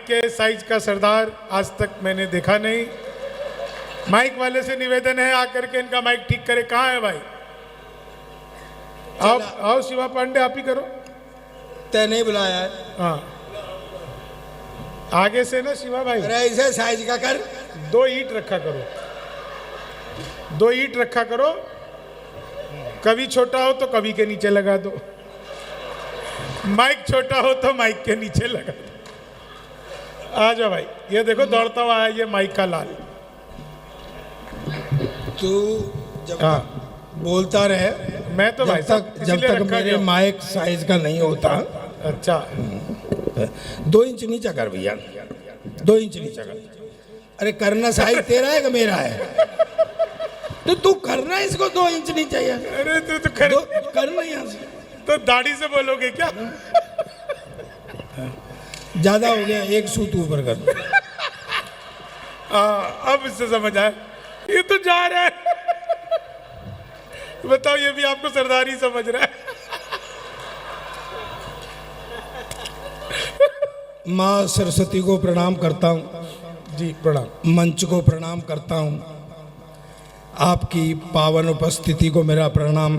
के साइज का सरदार आज तक मैंने देखा नहीं। माइक वाले से निवेदन है आकर के इनका माइक ठीक करे। कहाँ है भाई? आओ आओ शिवा पांडे, आप ही करो। तय नहीं बुलाया है। हाँ आगे से ना शिवा भाई। अरे ऐसे साइज का कर। 2 ईंट रखा करो, 2 ईंट रखा करो। कभी छोटा हो तो कभी के नीचे लगा दो, माइक छोटा हो तो माइक के नीचे लगा दो। आ जाओ भाई, ये देखो दौड़ता हुआ है ये माइक का लाल। तू जब बोलता रहे, मैं तो भाई जब तक मेरे माइक साइज का नहीं होता। अच्छा 2 इंच नीचा कर भैया, 2 इंच नीचा कर। अरे करना साइज तेरा है कि मेरा है? तो तू करना इसको 2 इंच नीचा यार। अरे तू करना यहाँ से। तो दाढ़ी से बोलोगे क्या? ज्यादा हो गया, 1 सूत ऊपर कर। अब इससे समझ आया, ये तो जा रहा है। बताओ, ये भी आपको सरदारी समझ रहा है। माँ सरस्वती को प्रणाम करता हूँ जी, प्रणाम। मंच को प्रणाम करता हूँ, आपकी पावन उपस्थिति को मेरा प्रणाम।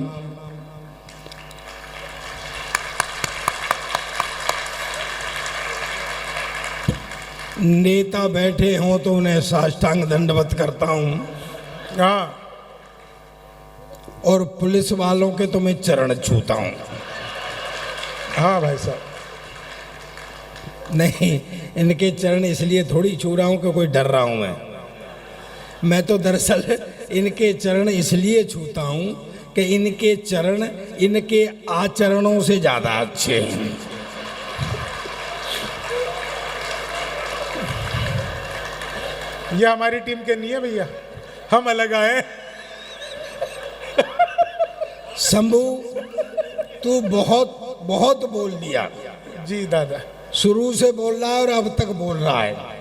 नेता बैठे हों तो उन्हें साष्टांग दंडवत करता हूँ। हाँ, और पुलिस वालों के तो मैं चरण छूता हूँ। हाँ भाई साहब, नहीं, इनके चरण इसलिए थोड़ी छू रहा हूँ कि कोई डर रहा हूँ मैं तो दरअसल इनके चरण इसलिए छूता हूँ कि इनके चरण इनके आचरणों से ज़्यादा अच्छे हैं। ये हमारी टीम के नहीं है भैया, हम अलग आए। शंभू, तू बहुत बहुत बोल दिया। जी दादा, शुरू से बोल रहा है और अब तक बोल रहा है।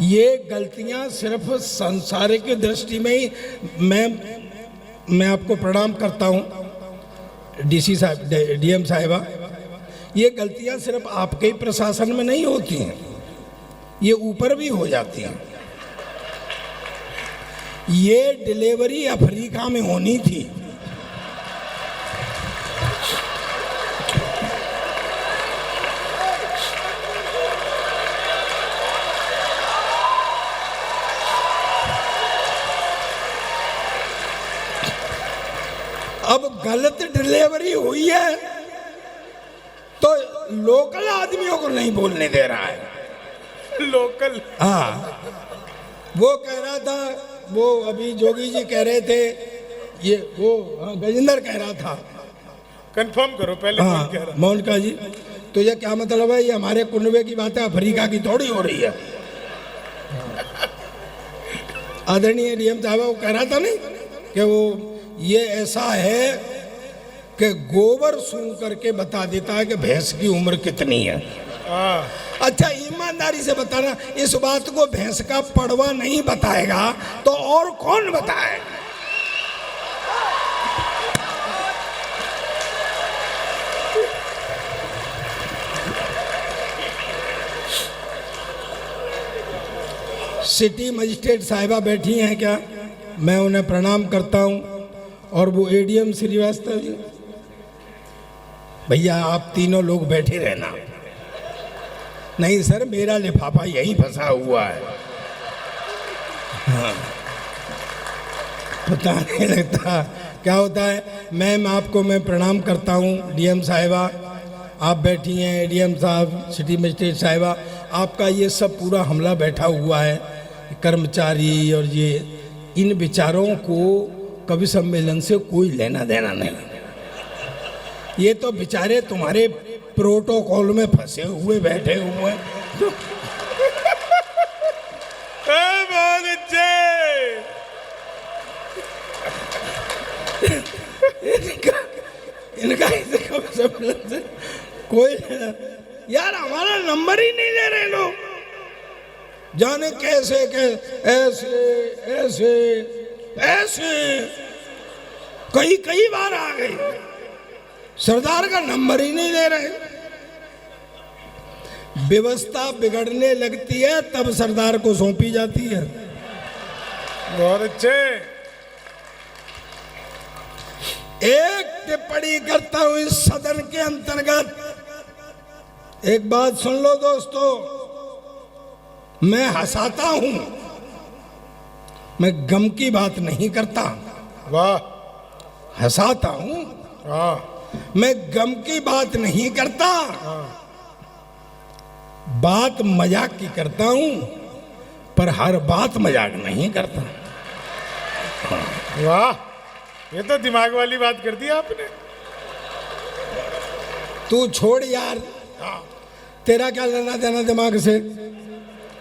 ये गलतियां सिर्फ सांसारिक दृष्टि में ही मैं आपको प्रणाम करता हूँ डीसी साहब, डीएम साहिबा। ये गलतियां सिर्फ आपके ही प्रशासन में नहीं होती हैं, ये ऊपर भी हो जाती हैं। ये डिलीवरी अफ्रीका में होनी थी। अब गलत डिलीवरी हुई है तो लोकल आदमियों को नहीं बोलने दे रहा है। लोकल, हाँ, वो कह रहा था, वो अभी जोगी जी कह रहे थे, ये वो गजेंद्र कह रहा था। कंफर्म करो पहले। हाँ, कौन कह रहा? मोनिका जी, तो ये क्या मतलब है? ये हमारे कुनबे की बात है, अफ्रीका की थोड़ी हो रही है। आदरणीय डीएम साहब, वो कह रहा था नहीं कि वो ये ऐसा है कि गोबर सूंघ करके बता देता है कि भैंस की उम्र कितनी है। अच्छा, ईमानदारी से बताना, इस बात को भैंस का पड़वा नहीं बताएगा तो और कौन बताए? सिटी मजिस्ट्रेट साहिबा बैठी हैं क्या? मैं उन्हें प्रणाम करता हूं। और वो एडीएम श्रीवास्तव जी, भैया आप तीनों लोग बैठे रहना। नहीं सर, मेरा लिफाफा यहीं फंसा हुआ है। हाँ, पता नहीं लगता क्या होता है। मैम आपको मैं प्रणाम करता हूँ। डीएम साहिबा आप बैठी हैं, एडीएम साहब, सिटी मजिस्ट्रेट साहिबा, आपका ये सब पूरा हमला बैठा हुआ है, कर्मचारी और ये, इन विचारों को कवि सम्मेलन से कोई लेना देना नहीं। ये तो बेचारे तुम्हारे प्रोटोकॉल में फंसे हुए बैठे हुए हैं। इनका कवि सम्मेलन से कोई यार, हमारा नंबर ही नहीं ले रहे लोग, जाने कैसे ऐसे ऐसे ऐसे कई बार आ गई, सरदार का नंबर ही नहीं ले रहे। व्यवस्था बिगड़ने लगती है तब सरदार को सौंपी जाती है। बहुत अच्छे। एक टिप्पणी करता हूं इस सदन के अंतर्गत। एक बात सुन लो दोस्तों, मैं हंसाता हूं, मैं गम की बात नहीं करता। वाह। हंसाता हूं, हाँ। मैं गम की बात नहीं करता, बात मजाक की करता हूं, पर हर बात मजाक नहीं करता। वाह, ये तो दिमाग वाली बात कर दी आपने। तू छोड़ यार, तेरा क्या लेना देना दिमाग से।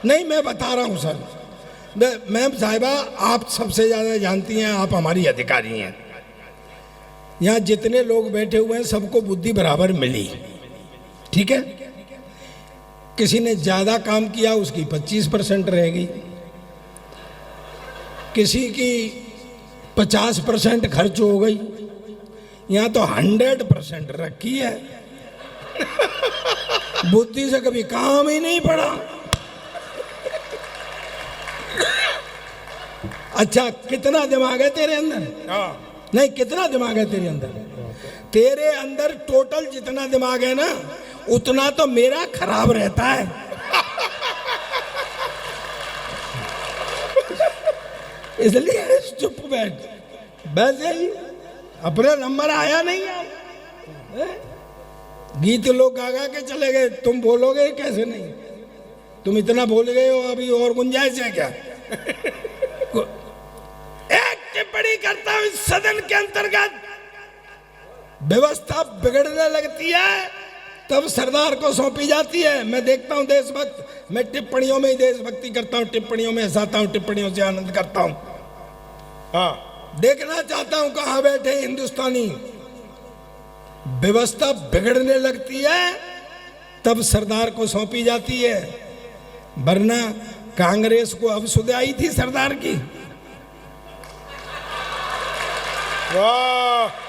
नहीं, मैं बता रहा हूं सर। मैम साहिबा, आप सबसे ज्यादा जानती हैं, आप हमारी अधिकारी हैं। यहाँ जितने लोग बैठे हुए हैं सबको बुद्धि बराबर मिली, ठीक है। किसी ने ज्यादा काम किया उसकी 25% रहेगी, किसी की 50% खर्च हो गई, यहाँ तो 100% रखी है। बुद्धि से कभी काम ही नहीं पड़ा। अच्छा, कितना दिमाग है तेरे अंदर? हाँ। नहीं, कितना दिमाग है तेरे अंदर? तेरे अंदर टोटल जितना दिमाग है ना, उतना तो मेरा खराब रहता है। इसलिए चुप बैठ, बस यही। अपना नंबर आया नहीं है। गीत लोग गा गा के चले गए, तुम बोलोगे कैसे नहीं? तुम इतना बोल गए हो, अभी और गुंजाइश है क्या? एक टिप्पणी करता हूं इस सदन के अंतर्गत। व्यवस्था बिगड़ने लगती है तब सरदार को सौंपी जाती है। मैं देखता हूं देशभक्त, मैं टिप्पणियों में ही देशभक्ति करता हूं, टिप्पणियों में हंसाता हूं, टिप्पणियों से आनंद करता हूं। हाँ, देखना चाहता हूं कहां बैठे हिंदुस्तानी। व्यवस्था बिगड़ने लगती है तब सरदार को सौंपी जाती है, वरना कांग्रेस को अब सुध आई थी सरदार की। वाह।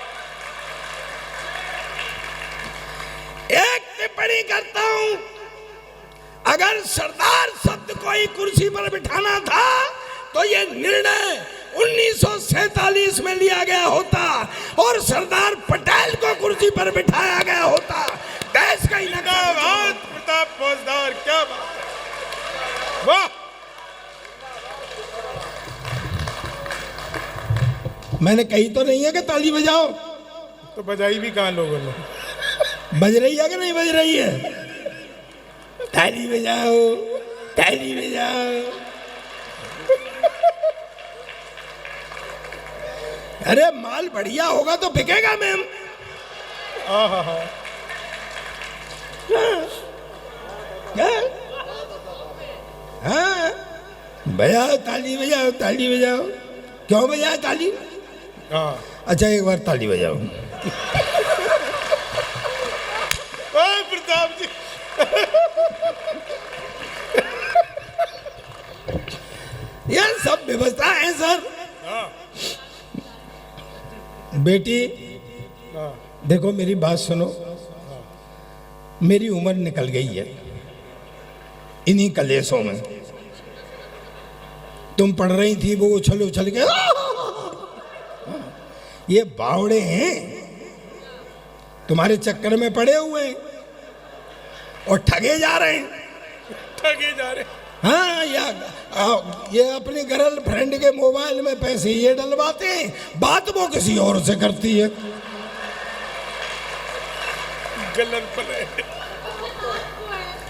एक टिप्पणी करता हूं, अगर सरदार शब्द को ही कुर्सी पर बिठाना था तो ये निर्णय 1947 में लिया गया होता और सरदार पटेल को कुर्सी पर बिठाया गया होता। देश का ही बात प्रताप फौजदार, क्या बात। वाह। मैंने कही तो नहीं है कि ताली बजाओ, तो बजाई भी कहाँ लोगों ने? बज रही है कि नहीं बज रही है? ताली बजाओ, ताली बजाओ। अरे माल बढ़िया होगा तो बिकेगा मैम। हाँ, बजाओ ताली, बजाओ ताली बजाओ। क्यों बजाए ताली? हाँ। अच्छा, एक बार ताली बजाओ। प्रताप जी। यह सब व्यवस्था है सर। बेटी देखो, मेरी बात सुनो। मेरी उम्र निकल गई है इन्हीं कलेशों में। तुम पढ़ रही थी, वो उछल उछल के ये बावड़े हैं, तुम्हारे चक्कर में पड़े हुए हैं और ठगे जा रहे हैं। ठगे जा रहे। हाँ, ये अपनी गर्लफ्रेंड के मोबाइल में पैसे ये डलवाते हैं, बात वो किसी और से करती है। गलत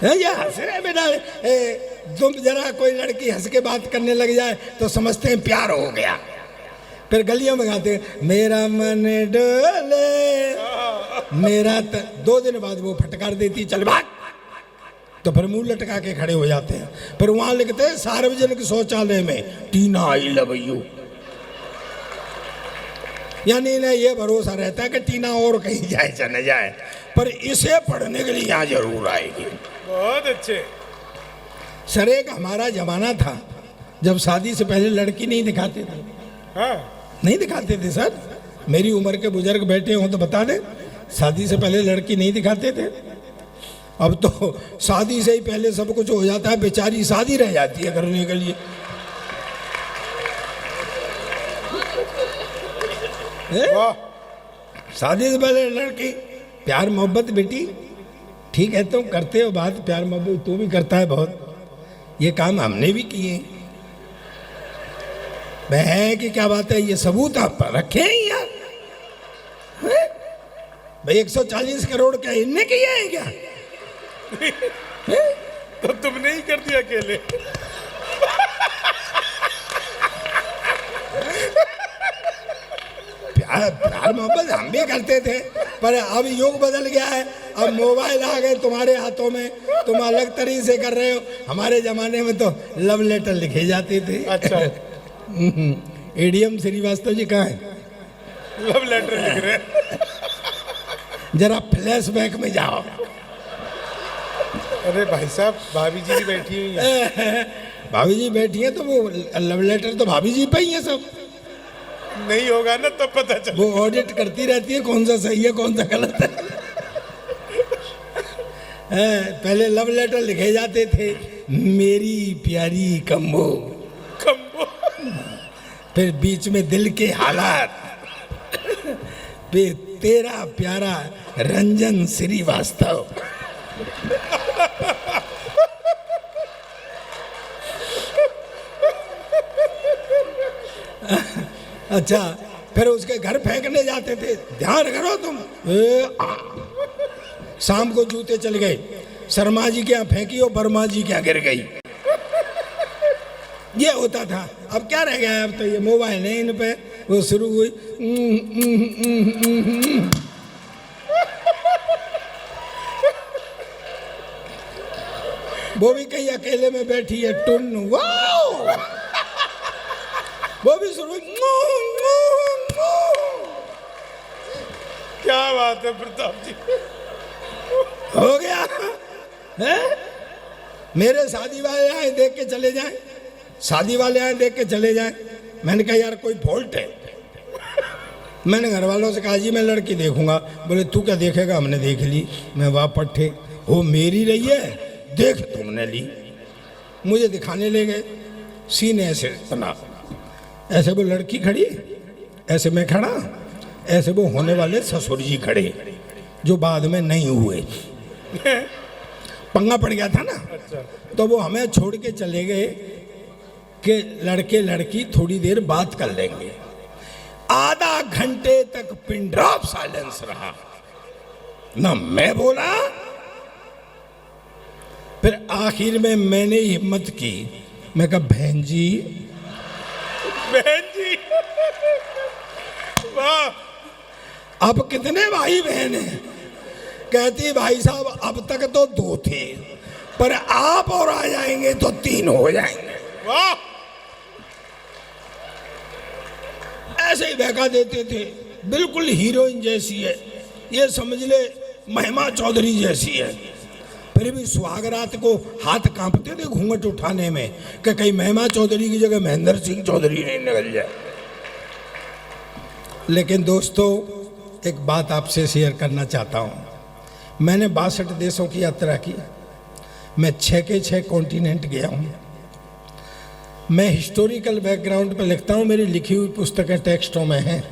ये हंस रहे बेटा। तुम जरा कोई लड़की हंस के बात करने लग जाए तो समझते हैं प्यार हो गया, फिर गलियों में गाते हैं मेरा मन डोले मेरा 2 दिन बाद वो फटकार देती चल भाग, तो फिर मुंह लटका के खड़े हो जाते हैं। फिर वहां लिखते हैं सार्वजनिक शौचालय में टीना आई लव यू। यानी इन्हें ये भरोसा रहता है कि टीना और कहीं जाए या न जाए, पर इसे पढ़ने के लिए यहाँ जरूर आएगी। बहुत अच्छे। सर, एक हमारा जमाना था जब शादी से पहले लड़की नहीं दिखाते थे। हाँ। नहीं दिखाते थे सर। मेरी उम्र के बुजुर्ग बैठे हों तो बता दें, शादी से पहले लड़की नहीं दिखाते थे। अब तो शादी से ही पहले सब कुछ हो जाता है, बेचारी शादी रह जाती है करने के लिए। वाह, शादी से पहले लड़की प्यार मोहब्बत बेटी ठीक है, तुम करते हो बात प्यार मोहब्बत, तू भी करता है बहुत, ये काम हमने भी किए। मैं है कि क्या बात है, ये सबूत आप रखे हैं यार। हैं? भाई 140 करोड़ क्या इनने किया है क्या? तो तुमने ही कर दिया अकेले। प्यार मोहब्बत हम भी करते थे, पर अब युग बदल गया है, अब मोबाइल आ गए तुम्हारे हाथों में, तुम अलग तरीके से कर रहे हो। हमारे जमाने में तो लव लेटर लिखे जाते थे। अच्छा, एडीएम श्रीवास्तव जी कहाँ है? लव लेटर लिख रहे हैं। जरा फ्लैशबैक में जाओ। अरे भाई साहब, भाभी जी भी बैठी हुई है। भाभी जी बैठी है तो वो लव लेटर तो भाभी जी पे ही है सब। नहीं होगा ना तब पता चल। वो ऑडिट करती रहती है कौन सा सही है कौन सा गलत है। पहले लव लेटर लिखे जाते थे, मेरी प्यारी कम्बो, कम्बो। फिर बीच में दिल के हालात, फिर तेरा प्यारा रंजन श्रीवास्तव। अच्छा, फिर उसके घर फेंकने जाते थे, ध्यान करो तुम। शाम को जूते चल गए, शर्मा जी के यहाँ फेंकी और वर्मा जी के यहाँ गिर गई। ये होता था। अब क्या रह गया है, अब तो ये मोबाइल है, इन पे वो शुरू हुई। वो भी कहीं अकेले में बैठी है, टुन वाओ, वो भी शुरू। क्या बात है प्रताप जी, हो गया है? मेरे शादी वाले आए देख के चले जाएं, शादी वाले आए देख के चले जाएं। मैंने कहा यार कोई फॉल्ट है? मैंने घर वालों से कहा जी मैं लड़की देखूंगा। बोले तू क्या देखेगा, हमने देख ली। मैं वाह पट्टे, वो मेरी रही है, देख तुमने ली। मुझे दिखाने ले गए, सीने ऐसे बना, ऐसे वो लड़की खड़ी, ऐसे मैं खड़ा, ऐसे वो होने वाले ससुर जी खड़े, जो बाद में नहीं हुए। पंगा पड़ गया था ना। अच्छा, तो वो हमें छोड़ के चले गए कि लड़के लड़की थोड़ी देर बात कर लेंगे। आधा घंटे तक पिन ड्रॉप साइलेंस रहा, ना मैं बोला। फिर आखिर में मैंने हिम्मत की, मैं कहा बहन जी, बहन जी, वाह। अब कितने भाई बहन हैं? कहती भाई साहब अब तक तो 2 थे, पर आप और आ जाएंगे तो 3 हो जाएंगे। वाह, ऐसे ही बहका देते थे, बिल्कुल हीरोइन जैसी है, ये समझ ले महिमा चौधरी जैसी है। फिर भी सुहागरात को हाथ कांपते थे घूंघट उठाने में कि कहीं महिमा चौधरी की जगह महेंद्र सिंह चौधरी नहीं निकल जाए। लेकिन दोस्तों, एक बात आपसे शेयर करना चाहता हूँ। मैंने 62 देशों की यात्रा की, मैं 6 के 6 कॉन्टिनेंट गया हूँ। मैं हिस्टोरिकल बैकग्राउंड पर लिखता हूँ, मेरी लिखी हुई पुस्तकें टेक्स्टों में हैं।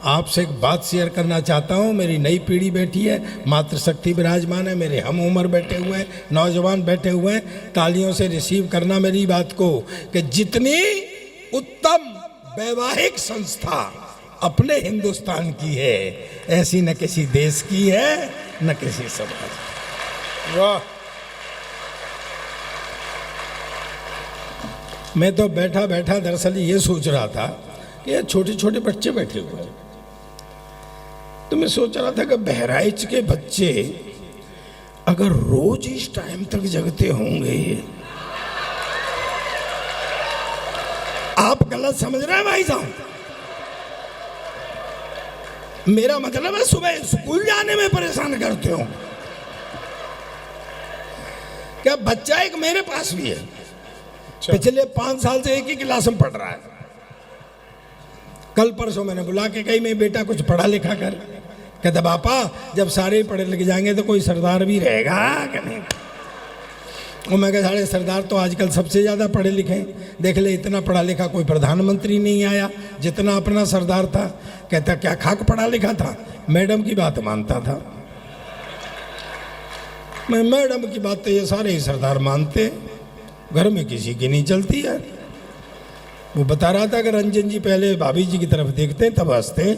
आपसे एक बात शेयर करना चाहता हूँ। मेरी नई पीढ़ी बैठी है, मातृशक्ति विराजमान है, मेरे हम उम्र बैठे हुए हैं, नौजवान बैठे हुए हैं। तालियों से रिसीव करना मेरी बात को कि जितनी उत्तम वैवाहिक संस्था अपने हिंदुस्तान की है, ऐसी न किसी देश की है न किसी समाज। वाह। मैं तो बैठा बैठा दरअसल ये सोच रहा था कि ये छोटे छोटे बच्चे बैठे हुए हैं, तो मैं सोच रहा था कि बहराइच के बच्चे अगर रोज इस टाइम तक जगते होंगे। आप गलत समझ रहे हैं भाई साहब, मेरा मतलब है सुबह स्कूल जाने में परेशान करते हो क्या? बच्चा एक मेरे पास भी है, पिछले 5 साल से एक ही क्लास में पढ़ रहा है। कल परसों मैंने बुला के कही मैं बेटा कुछ पढ़ा लिखा कर, कहता पापा जब सारे पढ़े लिखे जाएंगे तो कोई सरदार भी रहेगा कि नहीं। और मैं कहा सारे सरदार तो आजकल सबसे ज़्यादा पढ़े लिखे हैं, देख ले इतना पढ़ा लिखा कोई प्रधानमंत्री नहीं आया जितना अपना सरदार था। कहता क्या खाक पढ़ा लिखा था, मैडम की बात मानता था। मैं मैडम की बात तो ये सारे ही सरदार मानते, घर में किसी की नहीं चलती है। वो बता रहा था कि रंजन जी पहले भाभी जी की तरफ देखते हैं तब हंसते हैं।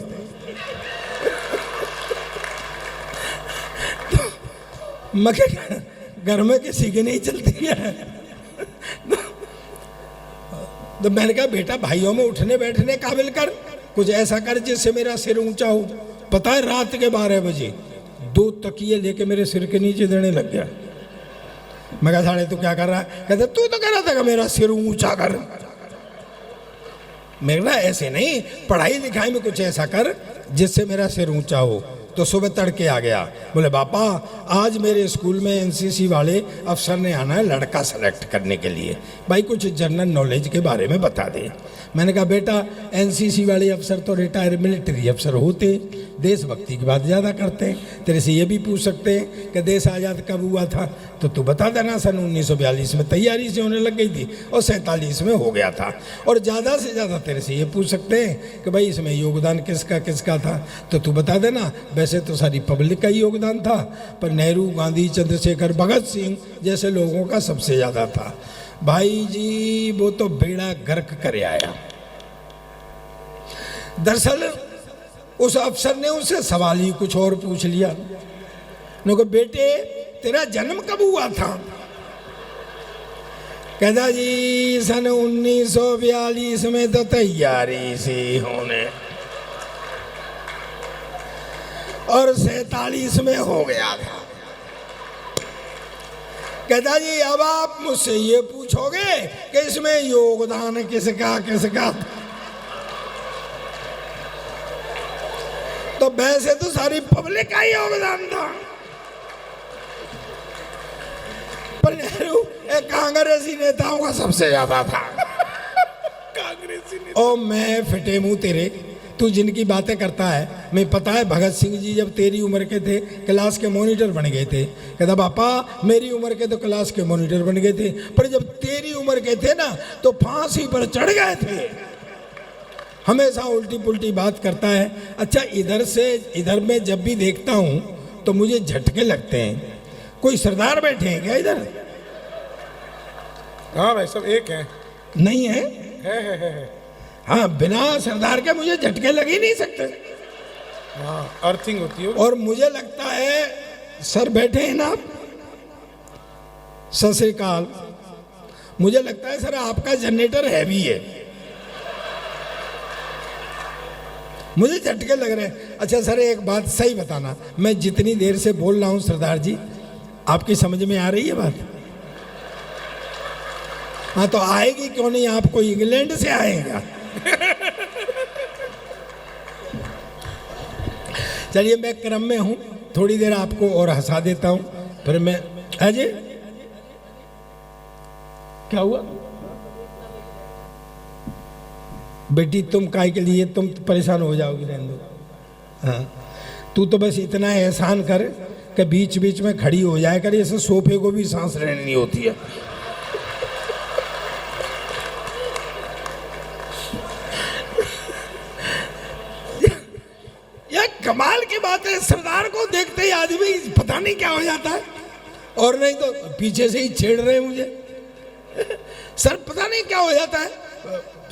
तो मगर घर में किसी की नहीं चलती है। तो मैंने कहा बेटा भाइयों में उठने बैठने काबिल कर, कुछ ऐसा कर जिससे मेरा सिर ऊंचा हो। पता है रात के 12 बजे 2 तकिए लेके मेरे सिर के नीचे देने लग गया। मैं कहा साढ़े तू क्या कर रहा है? कहते तू तो कह रहा था कि मेरा सिर ऊंचा कर। मैं कहा ऐसे नहीं, पढ़ाई लिखाई में कुछ ऐसा कर जिससे मेरा सिर ऊंचा हो। तो सुबह तड़के आ गया, बोले पापा आज मेरे स्कूल में एनसीसी वाले अफसर ने आना है लड़का सेलेक्ट करने के लिए, भाई कुछ जनरल नॉलेज के बारे में बता दे। मैंने कहा बेटा एनसीसी वाले अफसर तो रिटायर मिलिट्री अफसर होते, देशभक्ति की बात ज़्यादा करते हैं। तेरे से ये भी पूछ सकते हैं कि देश आज़ाद कब हुआ था, तो तू बता देना। सन 1942 में तैयारी से होने लग गई थी और 47 में हो गया था। और ज़्यादा से ज़्यादा तेरे से ये पूछ सकते हैं कि भाई इसमें योगदान किसका किसका था, तो तू बता देना। वैसे तो सारी पब्लिक का ही योगदान था, पर नेहरू, गांधी, चंद्रशेखर, भगत सिंह जैसे लोगों का सबसे ज़्यादा था। भाई जी वो तो बेड़ा गर्क कर आया। दरअसल उस अफसर ने उससे सवाल ही कुछ और पूछ लिया। उन्होंने कहा बेटे तेरा जन्म कब हुआ था? कहता जी सन 1942 में तो तैयारी सी होने और 47 में हो गया था। कहता जी अब आप मुझसे ये पूछोगे कि इसमें योगदान किसका किसका था? तो वैसे तो सारी पब्लिक का ही योगदान था, पर नेहरू एक कांग्रेसी नेताओं का सबसे ज्यादा था। कांग्रेसी नेता। ओ मैं फिटे मुंह तेरे, तू जिनकी बातें करता है, मैं पता है भगत सिंह जी जब तेरी उम्र के थे क्लास के मॉनिटर बन गए थे। कहता पापा मेरी उम्र के तो क्लास के मॉनिटर बन गए थे, पर जब तेरी उम्र के थे ना तो फांसी पर चढ़ गए थे। हमेशा उल्टी पुल्टी बात करता है। अच्छा इधर से इधर में जब भी देखता हूँ तो मुझे झटके लगते हैं। कोई सरदार बैठे हैं क्या इधर? हाँ भाई सब एक हैं। नहीं है? है। हाँ बिना सरदार के मुझे झटके लग ही नहीं सकते। हाँ अर्थिंग होती है। और मुझे लगता है सर बैठे हैं ना आप, सत श्री अकाल। मुझे लगता है सर आपका जनरेटर हैवी है, मुझे झटके लग रहे हैं। अच्छा सर एक बात सही बताना, मैं जितनी देर से बोल रहा हूँ सरदार जी आपकी समझ में आ रही है बात? हाँ तो आएगी क्यों नहीं, आपको इंग्लैंड से आएगा। चलिए मैं क्रम में हूँ, थोड़ी देर आपको और हंसा देता हूँ फिर मैं। अजय क्या हुआ बेटी, तुम काय के लिए तुम परेशान हो जाओगी, रहने दो। हाँ तू तो बस इतना एहसान कर कि बीच बीच में खड़ी हो जाए कर, ऐसे सोफे को भी सांस लेनी नहीं होती है। यह कमाल की बात है, सरदार को देखते ही आदमी पता नहीं क्या हो जाता है। और नहीं तो पीछे से ही छेड़ रहे हैं मुझे सर, पता नहीं क्या हो जाता है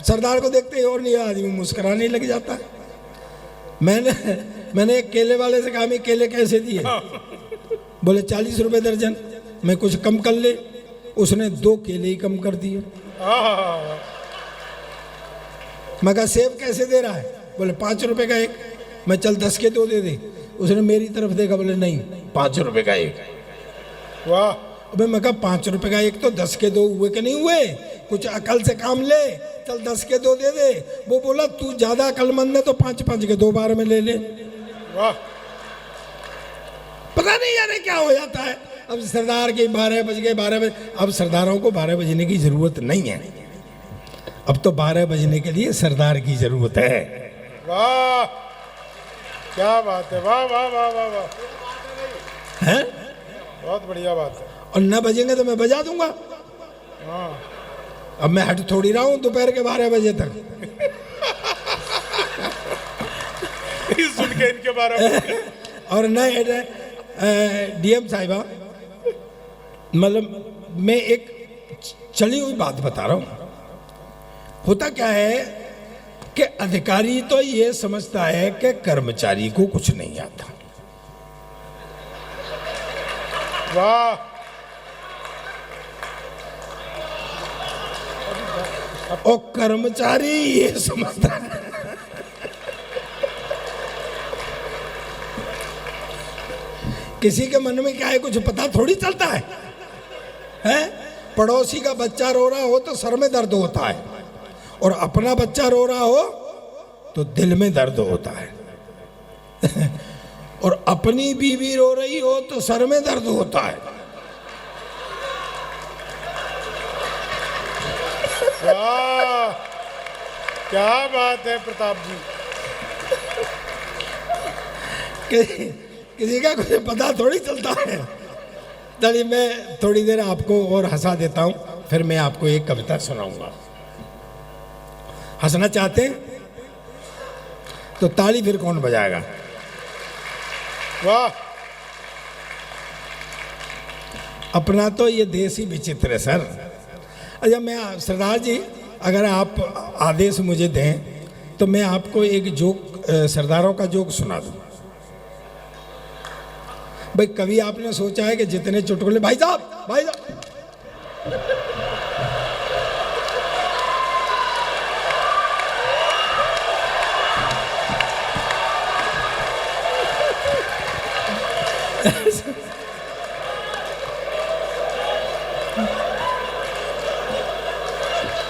सरदार को देखते ही, और नहीं आदमी मुस्कुराने लग जाता है। मैंने एक केले वाले से कहा मैं केले कैसे दिए? बोले 40 रुपए दर्जन। मैं कुछ कम कर ले, उसने 2 केले ही कम कर दिए। मैं कहा सेब कैसे दे रहा है? बोले 5 रुपए का एक। मैं चल 10 के 2 दे दे। उसने मेरी तरफ देखा, बोले नहीं 5 रुपए का एक। वाह। अबे मैं कहा 5 रुपए का एक तो 10 के 2 हुए कि नहीं हुए? कुछ अकल से काम ले, चल 10 के 2 दे दे। वो बोला तू ज्यादा अकलमंद है तो 5 के 2 बार में ले ले। वाह। पता नहीं जाने क्या हो जाता है। अब सरदार के 12 बज गए, 12 बजे। अब सरदारों को 12 बजने की जरूरत नहीं है, अब तो 12 बजने के लिए सरदार की जरूरत है। वाह। क्या बात है, वाह वाह वाह वाह वाह, हैं? बहुत बढ़िया बात है। और न बजेंगे तो मैं बजा दूंगा। हाँ, अब मैं हट थोड़ी रहा हूँ दोपहर के 12 बजे तक। सुन के इनके बारे में। और न डीएम साहिबा, मतलब मैं एक चली हुई बात बता रहा हूँ। होता क्या है कि अधिकारी तो ये समझता है कि कर्मचारी को कुछ नहीं आता, वाह, और कर्मचारी ये समझता है किसी के मन में क्या है कुछ पता थोड़ी चलता है, हैं? पड़ोसी का बच्चा रो रहा हो तो सर में दर्द होता है, और अपना बच्चा रो रहा हो तो दिल में दर्द होता है। और अपनी बीवी रो रही हो तो सर में दर्द होता है। वाह, क्या बात है प्रताप जी। किसी का कुछ पता थोड़ी चलता है। चलिए मैं थोड़ी देर आपको और हंसा देता हूँ, फिर मैं आपको एक कविता सुनाऊंगा। हंसना चाहते हैं तो ताली फिर कौन बजाएगा? वाह, अपना तो ये देश ही विचित्र है सर। अच्छा, मैं सरदार जी, अगर आप आदेश मुझे दें तो मैं आपको एक जोक, सरदारों का जोक सुना दूं। भाई कभी आपने सोचा है कि जितने चुटकुले, भाई साहब भाई साहब,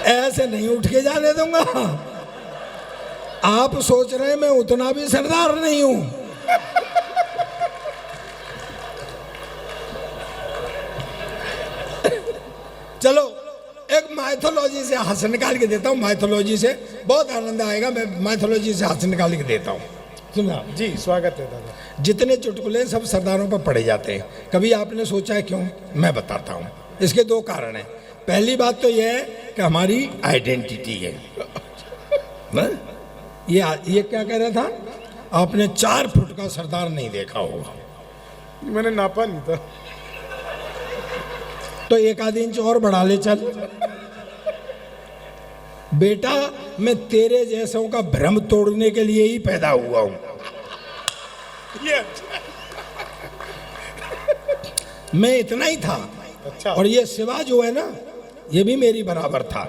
ऐसे नहीं उठ के जाने दूंगा। आप सोच रहे हैं मैं उतना भी सरदार नहीं हूं। चलो एक माइथोलॉजी से हंस निकाल के देता हूँ। माइथोलॉजी से बहुत आनंद आएगा। मैं माइथोलॉजी से हंस निकाल के देता हूँ, सुना जी स्वागत है दादा। जितने चुटकुले सब सरदारों पर पड़े जाते हैं। कभी आपने सोचा है क्यों? मैं बताता हूँ। इसके दो कारण हैं। पहली बात तो यह है कि हमारी आइडेंटिटी है ना? ये क्या कह रहा था? आपने 4 फुट का सरदार नहीं देखा होगा। मैंने नापा नहीं था। तो 1 आध इंच और बढ़ा ले चल। बेटा मैं तेरे जैसों का भ्रम तोड़ने के लिए ही पैदा हुआ हूं। ये अच्छा। मैं इतना ही था। अच्छा। और ये शिवा जो है ना, ये भी मेरी बराबर था।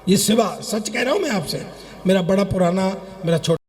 ये शिवा, सच कह रहा हूं मैं आपसे। मेरा बड़ा पुराना, मेरा छोटा